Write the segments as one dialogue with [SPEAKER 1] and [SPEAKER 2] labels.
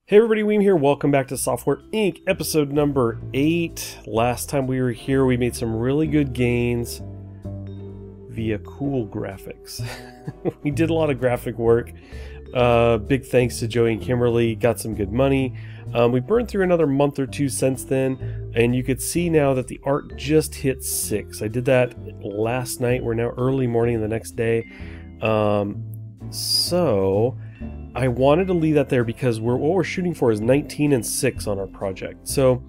[SPEAKER 1] Hey everybody, Weem here. Welcome back to Software Inc. episode number 8. Last time we were here, we made some really good gains via cool graphics. We did a lot of graphic work. Big thanks to Joey and Kimberly. Got some good money. We burned through another month or two since then, and you could see now that the art just hit 6. I did that last night. We're now early morning the next day. So I wanted to leave that there because what we're shooting for is 19 and 6 on our project. So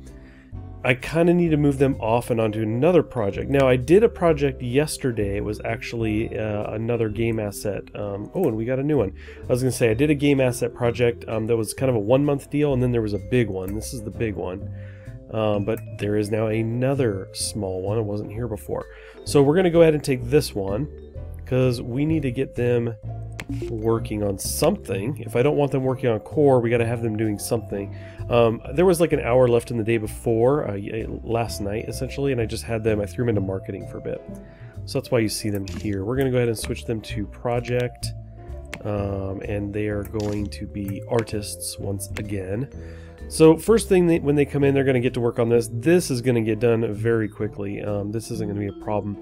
[SPEAKER 1] I kind of need to move them off and onto another project. Now I did a project yesterday. It was actually another game asset. Oh, and we got a new one. I was going to say I did a game asset project that was kind of a 1-month deal, and then there was a big one. This is the big one. But there is now another small one. It wasn't here before. So we're going to go ahead and take this one because we need to get them working on something. If I don't want them working on core, we got to have them doing something. There was like an hour left in the day before, last night essentially, and I just had them, I threw them into marketing for a bit. So that's why you see them here. We're going to go ahead and switch them to project, and they are going to be artists once again. So first thing, when they come in, they're going to get to work on this. This is going to get done very quickly. This isn't going to be a problem.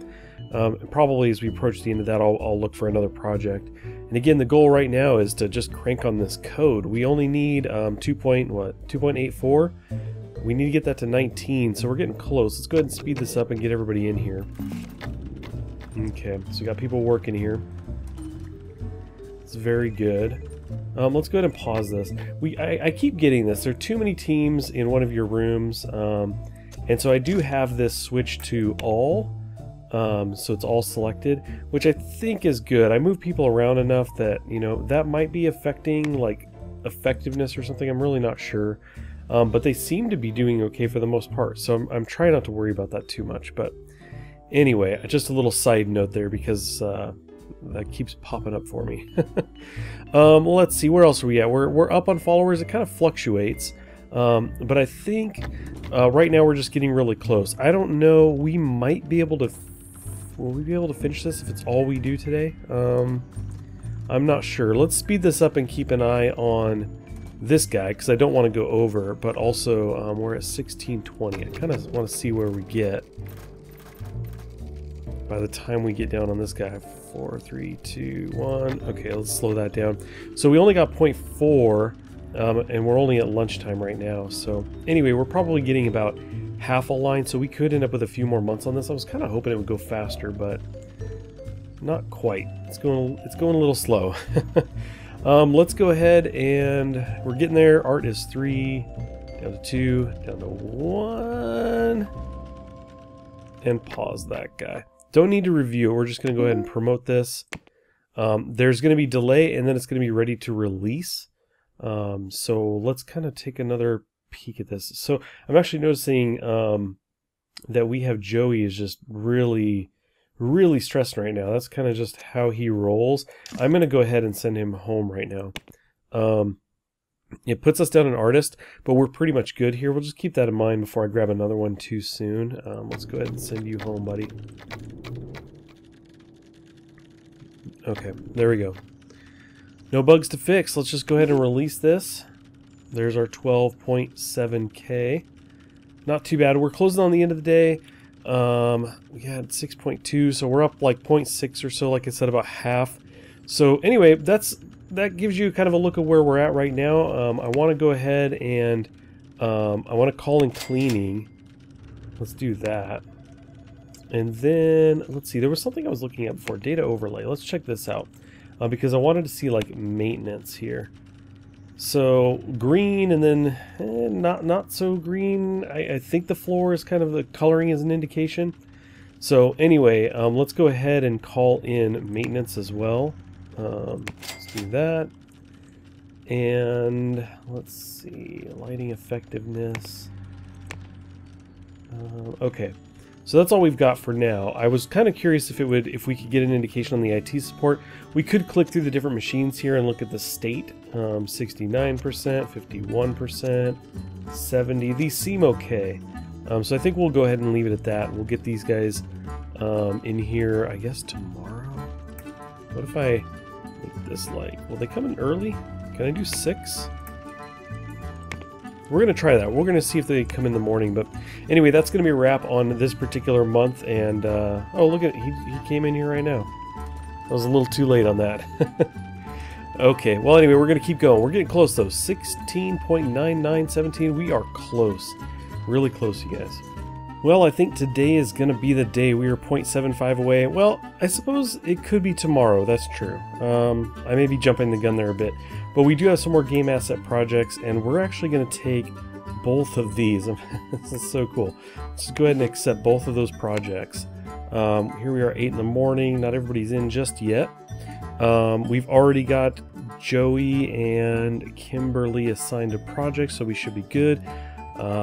[SPEAKER 1] Probably as we approach the end of that, I'll look for another project. And again, the goal right now is to just crank on this code. We only need 2.84. We need to get that to 19, so we're getting close. Let's go ahead and speed this up and get everybody in here. Okay, so we got people working here. It's very good. Let's go ahead and pause this. I keep getting this. There are too many teams in one of your rooms, and so I do have this switched to all. So it's all selected, which I think is good. I move people around enough that, you know, that might be affecting like effectiveness or something. I'm really not sure. But they seem to be doing okay for the most part. So I'm trying not to worry about that too much. But anyway, just a little side note there because that keeps popping up for me. Let's see, where else are we at? We're up on followers. It kind of fluctuates. But I think right now we're just getting really close. I don't know. We might be able to... Will we be able to finish this if it's all we do today? I'm not sure. Let's speed this up and keep an eye on this guy because I don't want to go over, but also we're at 1620. I kind of want to see where we get by the time we get down on this guy. 4, 3, 2, 1. Okay, let's slow that down. So we only got 0.4, and we're only at lunchtime right now. So anyway, we're probably getting about half a line, so we could end up with a few more months on this. I was kind of hoping it would go faster, but not quite. It's going a little slow. Let's go ahead and we're getting there. Art is 3, down to 2, down to 1, and pause that guy. Don't need to review it. We're just going to go ahead and promote this. There's going to be delay, and then it's going to be ready to release. So let's kind of take another peek at this. So I'm actually noticing that we have Joey is just really stressed right now. That's kind of just how he rolls. I'm going to go ahead and send him home right now. It puts us down an artist, but we're pretty much good here. We'll just keep that in mind before I grab another one too soon. Let's go ahead and send you home, buddy. Okay, there we go. No bugs to fix. Let's just go ahead and release this. There's our 12.7K. Not too bad. We're closing on the end of the day. We had 6.2, so we're up like 0.6 or so, like I said, about half. So anyway, that gives you kind of a look at where we're at right now. I want to go ahead and I want to call in cleaning. Let's do that. And then, let's see, there was something I was looking at before. Data overlay. Let's check this out. Because I wanted to see like maintenance here. So green, and then not so green. I think the floor is kind of, the coloring is an indication. So anyway, let's go ahead and call in maintenance as well. Let's do that. And let's see, lighting effectiveness. Okay. So that's all we've got for now. I was kind of curious if we could get an indication on the IT support. We could click through the different machines here and look at the state. 69%, 51%, 70%. These seem okay. So I think we'll go ahead and leave it at that. We'll get these guys in here, I guess, tomorrow. What if I make this like... Will they come in early? Can I do 6? We're going to try that. We're going to see if they come in the morning. But anyway, that's going to be a wrap on this particular month. And, oh, look at it. He came in here right now. I was a little too late on that. Okay, well, anyway, we're going to keep going. We're getting close, though. 16.9917. We are close. Really close, you guys. Well, I think today is going to be the day. We are 0.75 away. Well, I suppose it could be tomorrow. That's true. I may be jumping the gun there a bit. But we do have some more game asset projects, and we're actually going to take both of these. This is so cool. Let's just go ahead and accept both of those projects. Here we are, 8 in the morning. Not everybody's in just yet. We've already got Joey and Kimberly assigned to projects, so we should be good.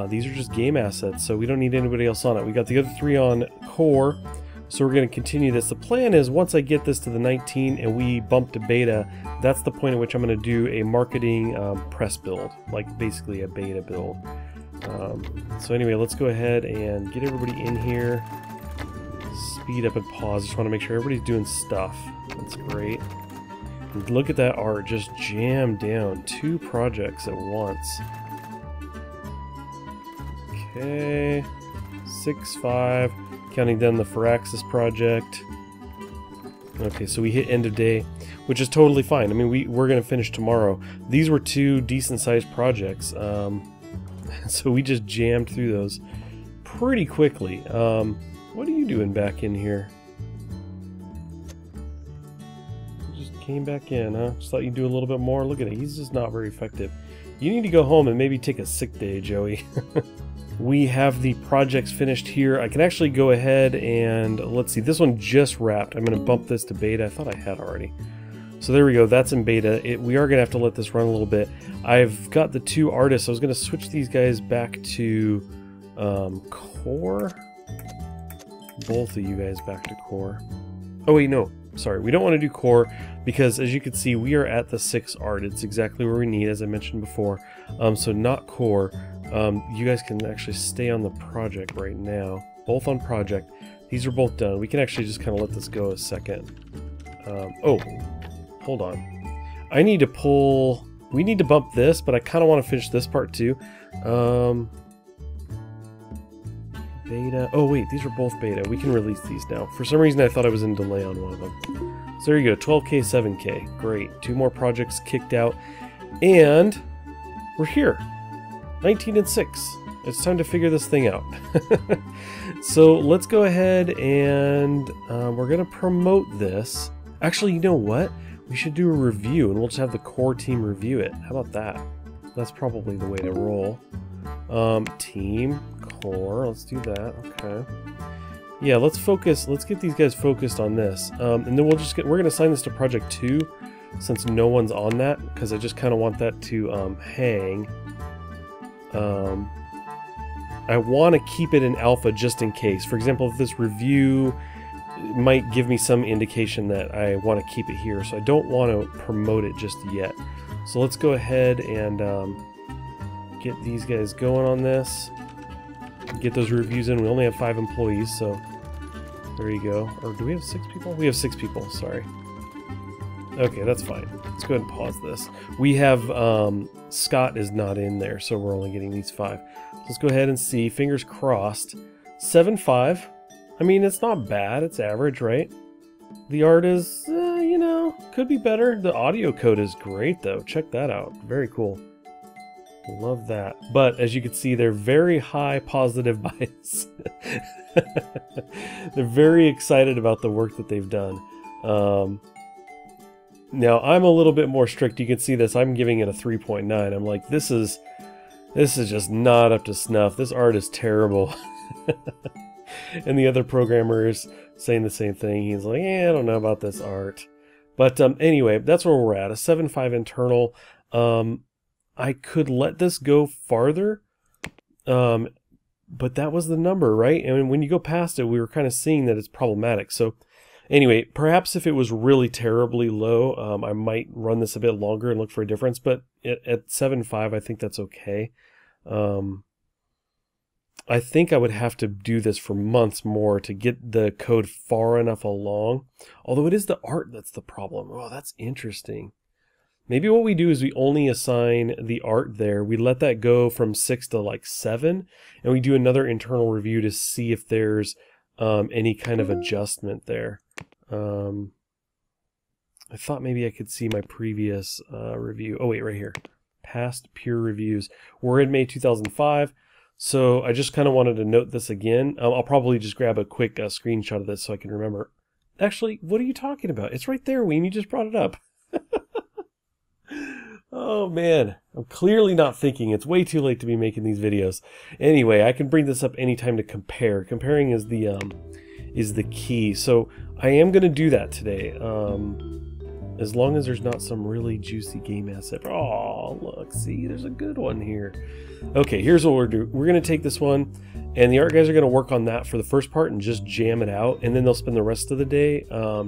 [SPEAKER 1] These are just game assets, so we don't need anybody else on it. We got the other 3 on core, so we're going to continue this. The plan is once I get this to the 19 and we bump to beta, that's the point at which I'm going to do a marketing press build, like basically a beta build. So anyway, let's go ahead and get everybody in here. Speed up and pause. Just want to make sure everybody's doing stuff. That's great. And look at that art just jammed down. 2 projects at once. Okay, 6-5, counting down the Firaxis project. Okay, so we hit end of day, which is totally fine. I mean, we're going to finish tomorrow. These were 2 decent-sized projects, so we just jammed through those pretty quickly. What are you doing back in here? Just came back in, huh? Just thought you'd do a little bit more. Look at it, he's just not very effective. You need to go home and maybe take a sick day, Joey. We have the projects finished here. I can actually go ahead and, let's see, this one just wrapped. I'm going to bump this to beta. I thought I had already. So there we go, that's in beta. We are going to have to let this run a little bit. I've got the 2 artists. I was going to switch these guys back to core. Both of you guys back to core. Oh wait, no, sorry, we don't want to do core because as you can see, we are at the 6 art. It's exactly where we need, as I mentioned before. So not core. You guys can actually stay on the project right now. Both on project. These are both done. We can actually just kind of let this go a second. Oh, hold on. I need to pull... We need to bump this, but I kind of want to finish this part too. Beta. Oh wait, these are both beta. We can release these now. For some reason I thought I was in delay on one of them. So there you go, 12K, 7K. Great. 2 more projects kicked out. And we're here. 19 and 6. It's time to figure this thing out. So let's go ahead and we're going to promote this. Actually, you know what? We should do a review and we'll just have the core team review it. How about that? That's probably the way to roll. Team, core, let's do that. Okay. Yeah, let's focus. Let's get these guys focused on this. And then we're going to assign this to project 2 since no one's on that because I just kind of want that to hang. I want to keep it in alpha just in case. For example, if this review might give me some indication that I want to keep it here, so I don't want to promote it just yet. So let's go ahead and get these guys going on this. Get those reviews in. We only have 5 employees, so there you go. Or do we have 6 people? We have 6 people, sorry. Okay, that's fine. Let's go ahead and pause this. We have, Scott is not in there, so we're only getting these 5. Let's go ahead and see. Fingers crossed. 7.5. I mean, it's not bad. It's average, right? The art is, you know, could be better. The audio code is great, though. Check that out. Very cool. Love that. But as you can see, they're very high positive bias. They're very excited about the work that they've done. Now, I'm a little bit more strict. You can see this. I'm giving it a 3.9. I'm like, this is just not up to snuff. This art is terrible. And the other programmer is saying the same thing. He's like, I don't know about this art. But anyway, that's where we're at. A 7.5 internal. I could let this go farther. But that was the number, right? And when you go past it, we were kind of seeing that it's problematic. So anyway, perhaps if it was really terribly low, I might run this a bit longer and look for a difference. But at 7.5, I think that's okay. I think I would have to do this for months more to get the code far enough along. Although it is the art that's the problem. Oh, that's interesting. Maybe what we do is we only assign the art there. We let that go from 6 to like 7, and we do another internal review to see if there's any kind of adjustment there. I thought maybe I could see my previous review. Oh wait, right here. Past peer reviews. We're in May 2005, so I just kind of wanted to note this again. I'll probably just grab a quick screenshot of this so I can remember. Actually, what are you talking about? It's right there, Weem. You just brought it up. Oh man, I'm clearly not thinking. It's way too late to be making these videos. Anyway, I can bring this up anytime to compare. Comparing is the key. So I am going to do that today. As long as there's not some really juicy game asset. Oh, look, see, there's a good one here. Okay, here's what we're doing. We're going to take this one, and the art guys are going to work on that for the first part and just jam it out, and then they'll spend the rest of the day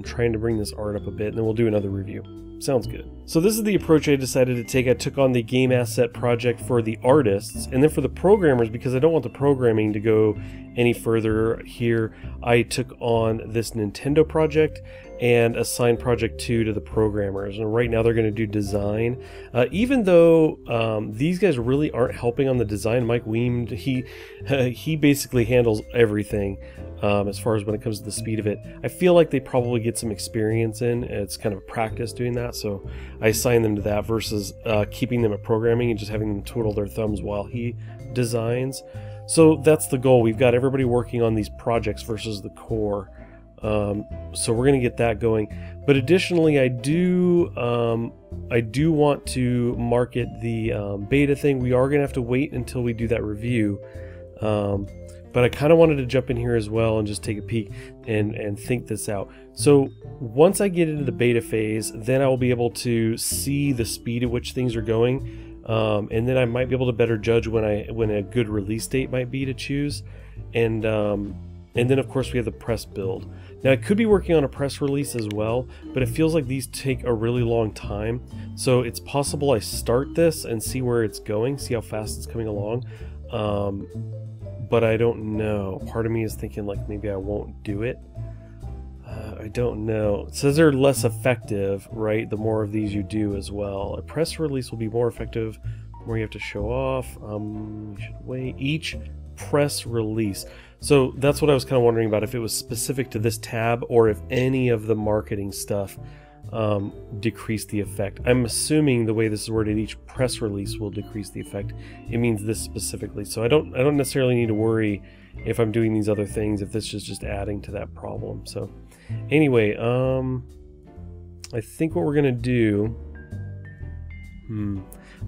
[SPEAKER 1] trying to bring this art up a bit, and then we'll do another review. Sounds good. So this is the approach I decided to take. I took on the game asset project for the artists, and then for the programmers, because I don't want the programming to go any further here, I took on this Nintendo project and assigned project 2 to the programmers. And right now they're going to do design. Even though these guys really aren't helping on the design, Mike Weem, he basically handles everything as far as when it comes to the speed of it. I feel like they probably get some experience in. It's kind of practice doing that, so I assign them to that versus keeping them at programming and just having them twiddle their thumbs while he designs. So that's the goal. We've got everybody working on these projects versus the core. So we're going to get that going. But additionally, I do want to market the beta thing. We are going to have to wait until we do that review. But I kind of wanted to jump in here as well and just take a peek and think this out. So once I get into the beta phase, then I will be able to see the speed at which things are going. And then I might be able to better judge when a good release date might be to choose. And then of course we have the press build. Now I could be working on a press release as well, but it feels like these take a really long time. So it's possible I start this and see where it's going, see how fast it's coming along. But I don't know. Part of me is thinking like maybe I won't do it. I don't know. It says they're less effective, right? The more of these you do as well. A press release will be more effective the more you have to show off. You should wait. Each press release. So that's what I was kind of wondering about, if it was specific to this tab or if any of the marketing stuff decreased the effect. I'm assuming the way this is worded, each press release will decrease the effect. It means this specifically. So I don't necessarily need to worry if I'm doing these other things, if this is just adding to that problem. So anyway, I think what we're gonna do,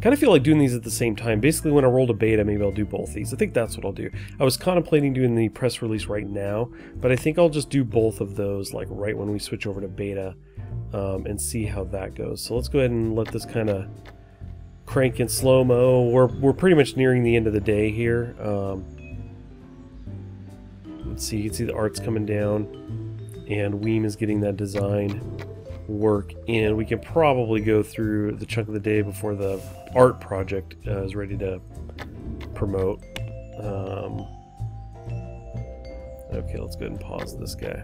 [SPEAKER 1] kind of feel like doing these at the same time. Basically, when I roll to beta, maybe I'll do both these. I think that's what I'll do. I was contemplating doing the press release right now, but I think I'll just do both of those like right when we switch over to beta and see how that goes. So let's go ahead and let this kind of crank in slow-mo. We're pretty much nearing the end of the day here. Let's see, you can see the art's coming down, and Weem is getting that design work in. We can probably go through the chunk of the day before the art project is ready to promote. Okay, let's go ahead and pause this guy.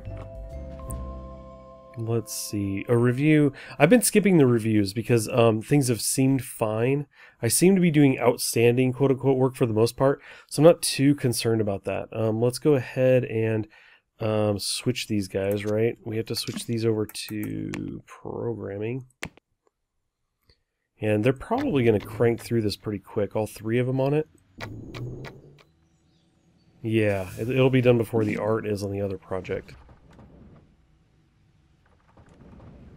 [SPEAKER 1] Let's see, a review. I've been skipping the reviews because things have seemed fine. I seem to be doing outstanding quote-unquote work for the most part, so I'm not too concerned about that. Let's go ahead and switch these guys, right? We have to switch these over to programming. And they're probably going to crank through this pretty quick, all three of them on it. Yeah, it'll be done before the art is on the other project.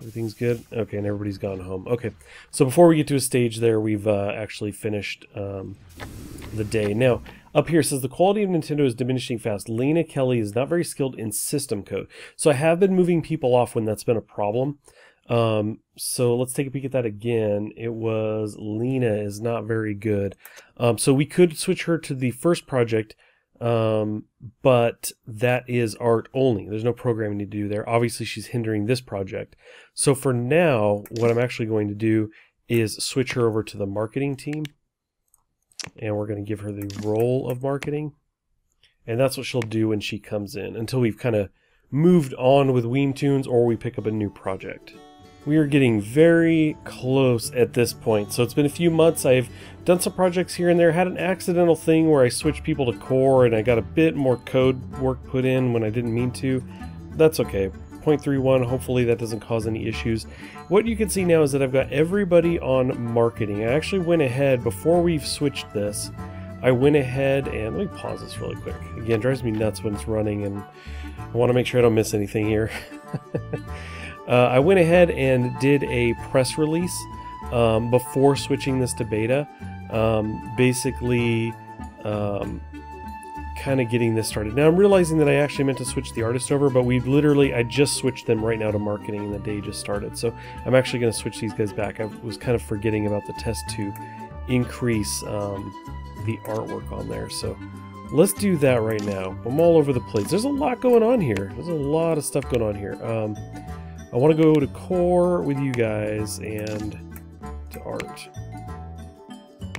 [SPEAKER 1] Everything's good? Okay, and everybody's gone home. Okay, so before we get to a stage there, we've actually finished the day. Now, up here it says the quality of Nintendo is diminishing fast. Lena Kelly is not very skilled in system code. So I have been moving people off when that's been a problem. So let's take a peek at that again. It was Lena is not very good. So we could switch her to the first project, but that is art only. There's no programming to do there. Obviously she's hindering this project. So for now, what I'm actually going to do is switch her over to the marketing team. And we're going to give her the role of marketing. And that's what she'll do when she comes in, until we've kind of moved on with Weem Tunes or we pick up a new project. We are getting very close at this point. So it's been a few months. I've done some projects here and there. Had an accidental thing where I switched people to core and I got a bit more code work put in when I didn't mean to. That's okay. 0.31, hopefully that doesn't cause any issues. What you can see now is that I've got everybody on marketing. I actually went ahead, before we've switched this, I went ahead and, let me pause this really quick. Again, it drives me nuts when it's running and I want to make sure I don't miss anything here. I went ahead and did a press release before switching this to beta. Basically, kind of getting this started. Now I'm realizing that I actually meant to switch the artist over, but I just switched them right now to marketing and the day just started. So I'm actually going to switch these guys back. I was kind of forgetting about the test to increase the artwork on there. So let's do that right now. I'm all over the place. There's a lot going on here. There's a lot of stuff going on here. I want to go to core with you guys and to art.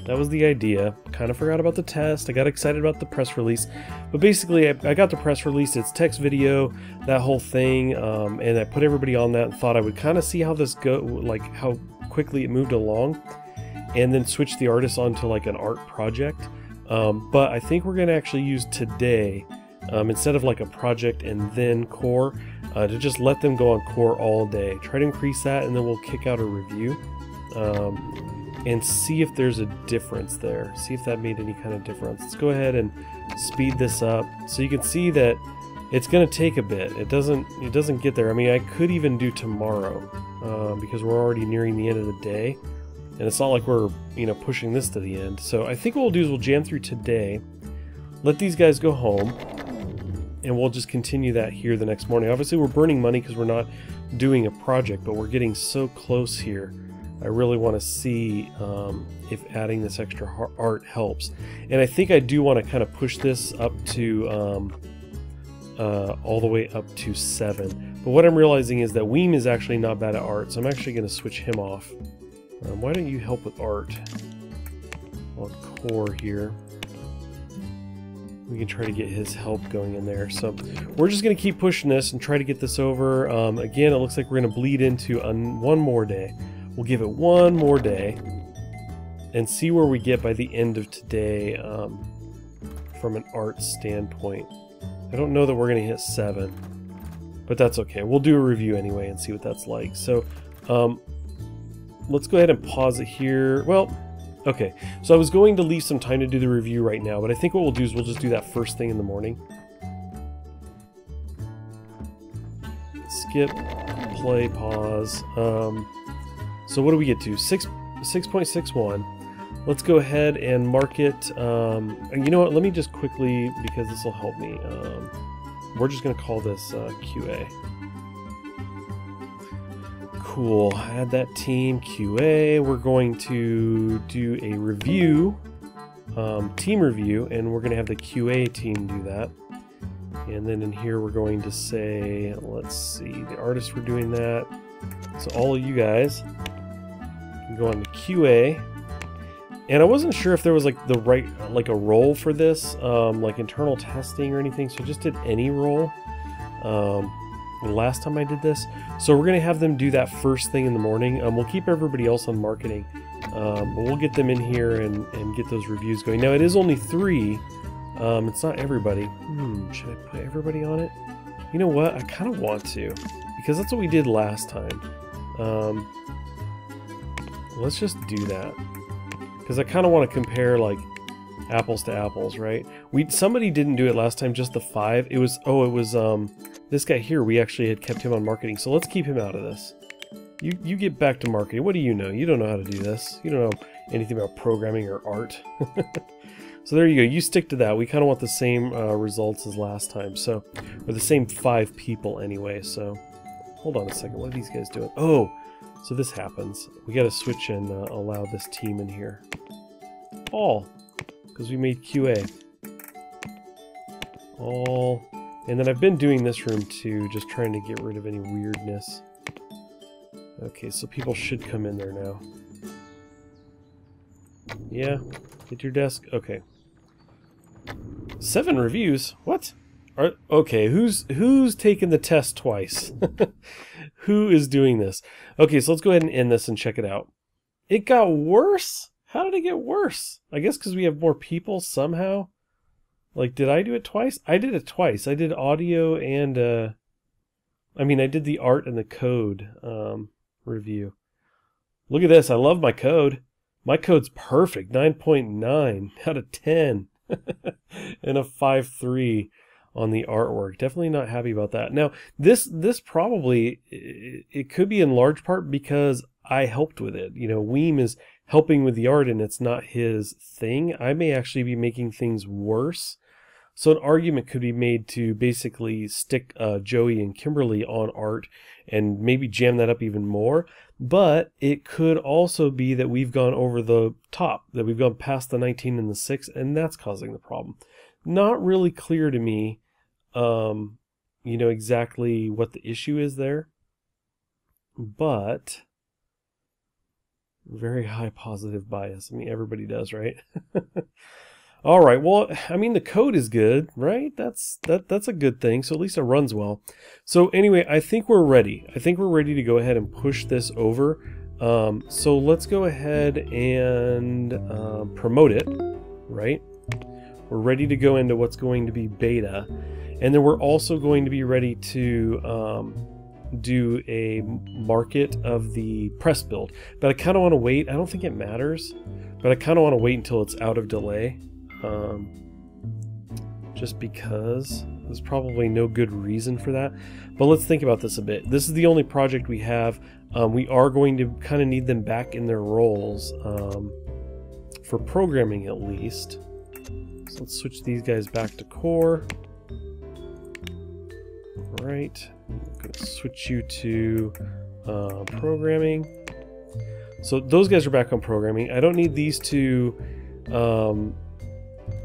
[SPEAKER 1] That was the idea. Kind of forgot about the test. I got excited about the press release. But basically, I got the press release. It's text, video, that whole thing. And I put everybody on that and thought I would kind of see how this like how quickly it moved along. And then switch the artist onto like an art project. But I think we're going to actually use today, instead of like a project and then core, to just let them go on core all day. Try to increase that and then we'll kick out a review. And see if there's a difference there. See if that made any kind of difference. Let's go ahead and speed this up so you can see that it's going to take a bit. It doesn't get there. I mean, I could even do tomorrow because we're already nearing the end of the day, and it's not like we're pushing this to the end. So I think what we'll do is we'll jam through today, let these guys go home, and we'll just continue that here the next morning. Obviously, we're burning money because we're not doing a project, but we're getting so close here. I really want to see if adding this extra art helps. And I think I do want to kind of push this up to all the way up to 7. But what I'm realizing is that Weem is actually not bad at art, so I'm actually going to switch him off. Why don't you help with art on core here? We can try to get his help going in there. So we're just going to keep pushing this and try to get this over. Again, it looks like we're going to bleed into one more day. We'll give it one more day and see where we get by the end of today from an art standpoint. I don't know that we're going to hit 7, but that's okay. We'll do a review anyway and see what that's like. So let's go ahead and pause it here. Well, okay. So I was going to leave some time to do the review right now, but I think what we'll do is we'll just do that first thing in the morning. Skip, play, pause. So what do we get to? 6.61. Let's go ahead and mark it. And you know what? Let me just quickly, because this will help me. We're just going to call this QA. Cool. Add that team QA. We're going to do a review, team review, and we're going to have the QA team do that. And then in here we're going to say, let's see, the artist, we're doing that. So all of you guys can go on to QA. And I wasn't sure if there was like a role for this, like internal testing or anything, so I just did any role last time I did this. So we're gonna have them do that first thing in the morning. We'll keep everybody else on marketing, but we'll get them in here and get those reviews going. Now it is only 3. It's not everybody. Should I put everybody on it? You know what? I kind of want to, because that's what we did last time. Let's just do that, because I kind of want to compare like apples to apples, right? Somebody didn't do it last time, just the 5. It was this guy here. We actually had kept him on marketing, so let's keep him out of this. You get back to marketing. What do you know? You don't know how to do this. You don't know anything about programming or art. So there you go. You stick to that. We kind of want the same results as last time, so, or the same 5 people anyway. So hold on a second. What are these guys doing? Oh, so this happens. We got to switch and allow this team in here. All, because we made QA. All, and then I've been doing this room too, just trying to get rid of any weirdness. Okay, so people should come in there now. Yeah, get your desk. Okay. 7 reviews? What? Okay, who's taken the test twice? Who is doing this? Okay, so let's go ahead and end this and check it out. It got worse? How did it get worse? I guess because we have more people somehow. Like, did I do it twice? I did it twice. I did audio and, I did the art and the code review. Look at this. I love my code. My code's perfect. 9.9 out of 10. And a 5.3 on the artwork. Definitely not happy about that. Now, this probably, it could be in large part because I helped with it. You know, Weem is helping with the art and it's not his thing. I may actually be making things worse. So an argument could be made to basically stick Joey and Kimberly on art and maybe jam that up even more. But it could also be that we've gone over the top, that we've gone past the 19 and the 6, and that's causing the problem. Not really clear to me, exactly what the issue is there. But very high positive bias. I mean, everybody does, right? All right. Well, the code is good, right? That's a good thing. So at least it runs well. So anyway, I think we're ready. I think we're ready to go ahead and push this over. So let's go ahead and promote it, right? We're ready to go into what's going to be beta. And then we're also going to be ready to do a market of the press build. But I kind of want to wait. I don't think it matters, but I kind of want to wait until it's out of delay. Just because there's probably no good reason for that. But let's think about this a bit. This is the only project we have. We are going to kind of need them back in their roles for programming at least. So let's switch these guys back to core. All right, I'm going to switch you to programming. So those guys are back on programming. I don't need these two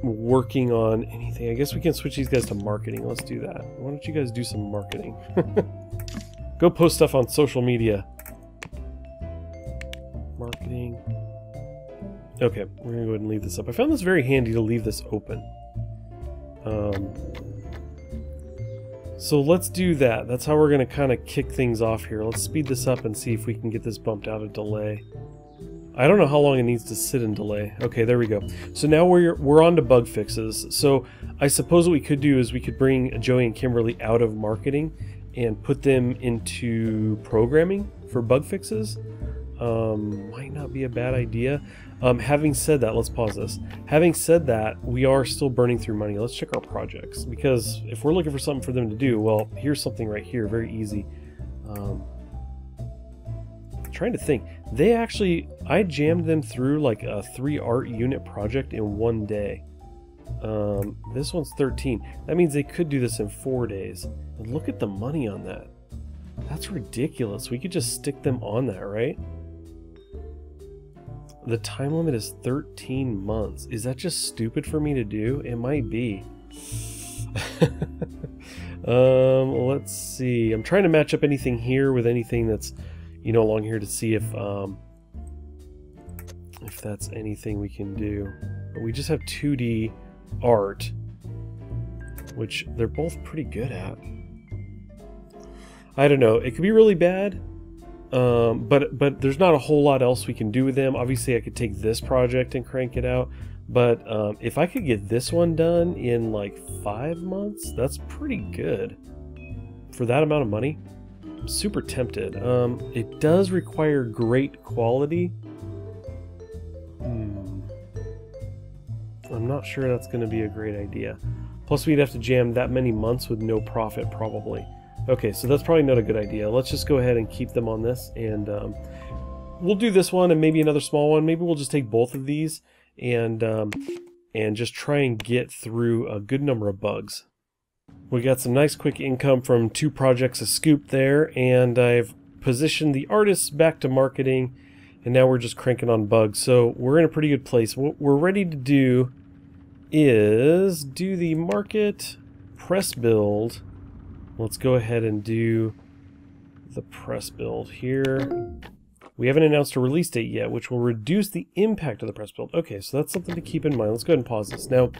[SPEAKER 1] working on anything. I guess we can switch these guys to marketing. Let's do that. Why don't you guys do some marketing? Go post stuff on social media. Marketing. Okay, we're gonna go ahead and leave this up. I found this very handy to leave this open. So let's do that. That's how we're gonna kind of kick things off here. Let's speed this up and see if we can get this bumped out of delay. I don't know how long it needs to sit in delay. Okay, there we go. So now we're on to bug fixes. So I suppose what we could do is we could bring Joey and Kimberly out of marketing and put them into programming for bug fixes. Might not be a bad idea. Having said that, let's pause this. Having said that, we are still burning through money. Let's check our projects, because if we're looking for something for them to do, well, here's something right here, very easy. Trying to think. I jammed them through like a 3 art unit project in 1 day. This one's 13. That means they could do this in 4 days. And look at the money on that. That's ridiculous. We could just stick them on that, right? The time limit is 13 months. Is that just stupid for me to do? It might be. Let's see. I'm trying to match up anything here with anything that's, along here to see if that's anything we can do. But we just have 2D art, which they're both pretty good at. I don't know. It could be really bad, but there's not a whole lot else we can do with them. Obviously, I could take this project and crank it out, but if I could get this one done in like 5 months, that's pretty good for that amount of money. I'm super tempted. It does require great quality. I'm not sure that's going to be a great idea. Plus, we'd have to jam that many months with no profit, probably. Okay, so that's probably not a good idea. Let's just go ahead and keep them on this, and we'll do this one and maybe another small one. Maybe we'll just take both of these and just try and get through a good number of bugs. We got some nice quick income from 2 projects a scoop there, and I've positioned the artists back to marketing, and now we're just cranking on bugs. So we're in a pretty good place. What we're ready to do is do the market press build. Let's go ahead and do the press build here. We haven't announced a release date yet, which will reduce the impact of the press build. Okay, so that's something to keep in mind. Let's go ahead and pause this. Now,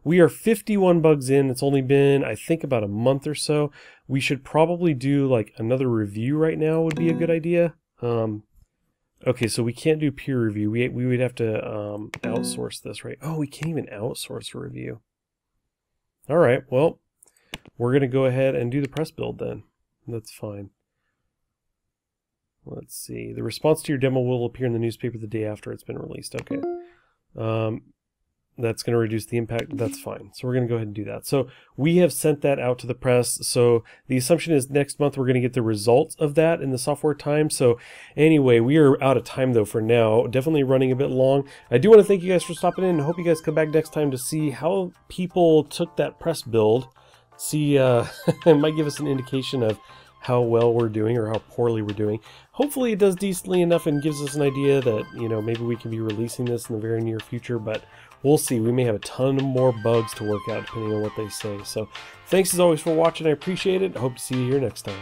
[SPEAKER 1] we are 51 bugs in. It's only been, I think, about a month or so. We should probably do like another review right now would be a good idea. Okay, so we can't do peer review. We would have to outsource this, right? Oh, we can't even outsource a review. All right, well, we're going to go ahead and do the press build then. That's fine. Let's see. The response to your demo will appear in the newspaper the day after it's been released. Okay. That's going to reduce the impact. That's fine. So we're going to go ahead and do that. So we have sent that out to the press. So the assumption is next month we're going to get the results of that in the software time. So anyway, we are out of time though for now. Definitely running a bit long. I do want to thank you guys for stopping in and hope you guys come back next time to see how people took that press build. See, it might give us an indication of how well we're doing or how poorly we're doing. Hopefully it does decently enough and gives us an idea that, you know, maybe we can be releasing this in the very near future, but we'll see. We may have a ton more bugs to work out depending on what they say. So thanks as always for watching. I appreciate it. I hope to see you here next time.